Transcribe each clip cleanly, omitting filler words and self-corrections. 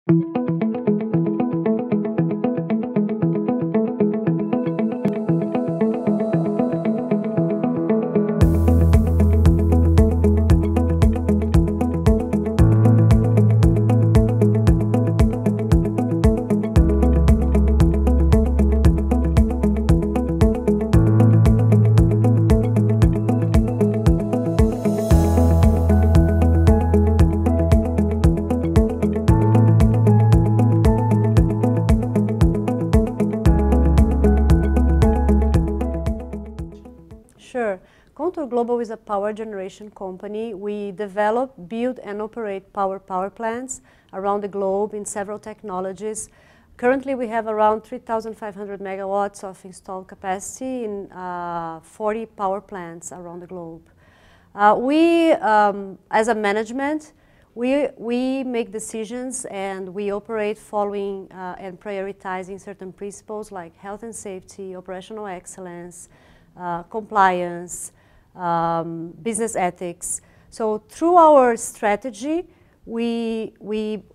Sure. ContourGlobal is a power generation company. We develop, build, and operate power plants around the globe in several technologies. Currently, we have around 3,500 megawatts of installed capacity in 40 power plants around the globe. As a management, we make decisions and we operate following and prioritizing certain principles like health and safety, operational excellence, compliance, business ethics. So through our strategy, we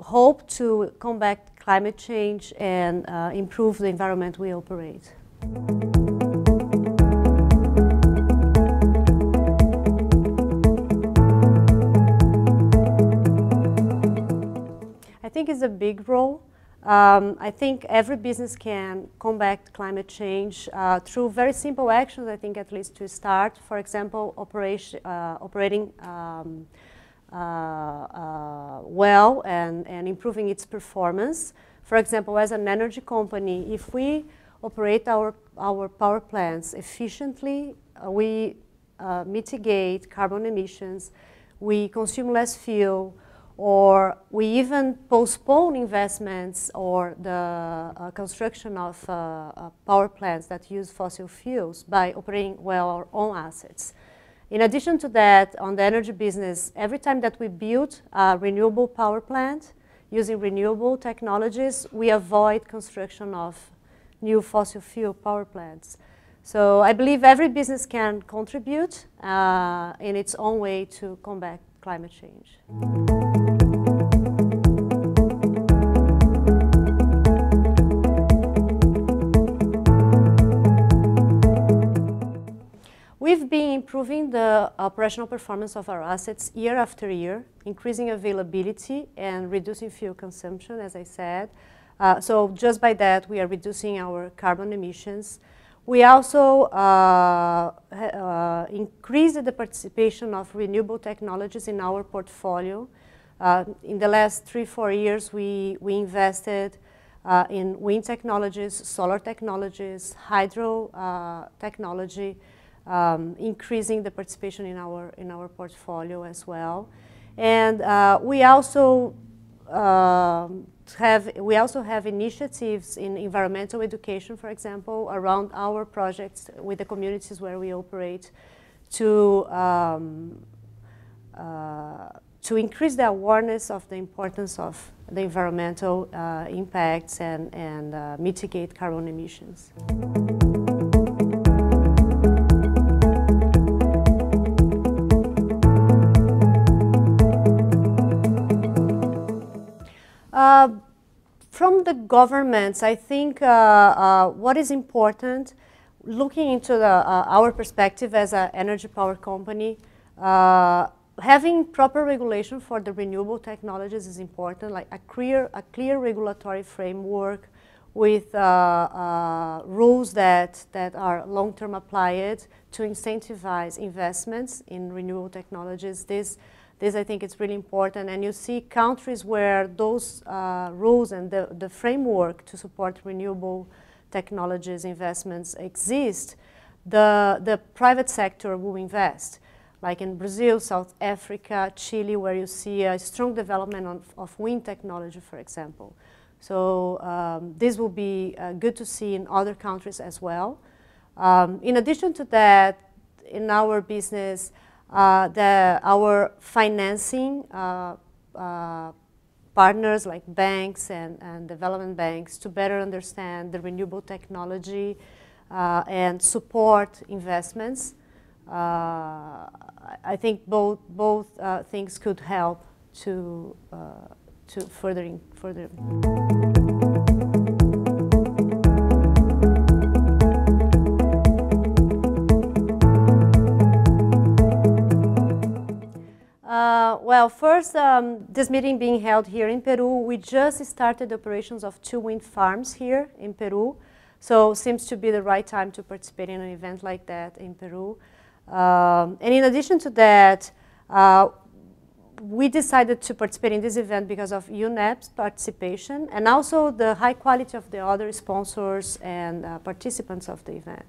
hope to combat climate change and improve the environment we operate. I think it's a big role. I think every business can combat climate change through very simple actions, I think, at least to start. For example, operating well and improving its performance. For example, as an energy company, if we operate our power plants efficiently, we mitigate carbon emissions, we consume less fuel, or we even postpone investments or the construction of power plants that use fossil fuels by operating well our own assets. In addition to that, on the energy business, every time that we build a renewable power plant using renewable technologies, we avoid construction of new fossil fuel power plants. So I believe every business can contribute in its own way to combat climate change. We've been improving the operational performance of our assets year after year, increasing availability and reducing fuel consumption, as I said. So just by that, we are reducing our carbon emissions. We also increased the participation of renewable technologies in our portfolio. In the last 3-4 years, we invested in wind technologies, solar technologies, hydro technology, increasing the participation in our portfolio as well. And we also have initiatives in environmental education, for example, around our projects with the communities where we operate to increase the awareness of the importance of the environmental impacts and mitigate carbon emissions. From the governments, I think what is important, looking into our perspective as an energy power company, having proper regulation for the renewable technologies is important, like a clear regulatory framework with rules that are long-term applied to incentivize investments in renewable technologies. This I think is really important, and you see countries where those rules and the framework to support renewable technologies investments exist, the private sector will invest. Like in Brazil, South Africa, Chile, where you see a strong development of wind technology, for example. So this will be good to see in other countries as well. In addition to that, in our business, our financing partners like banks and development banks to better understand the renewable technology and support investments. I think both things could help to to further. Well, first, this meeting being held here in Peru, we just started operations of 2 wind farms here in Peru. So seems to be the right time to participate in an event like that in Peru. And in addition to that, we decided to participate in this event because of UNEP's participation and also the high quality of the other sponsors and participants of the event.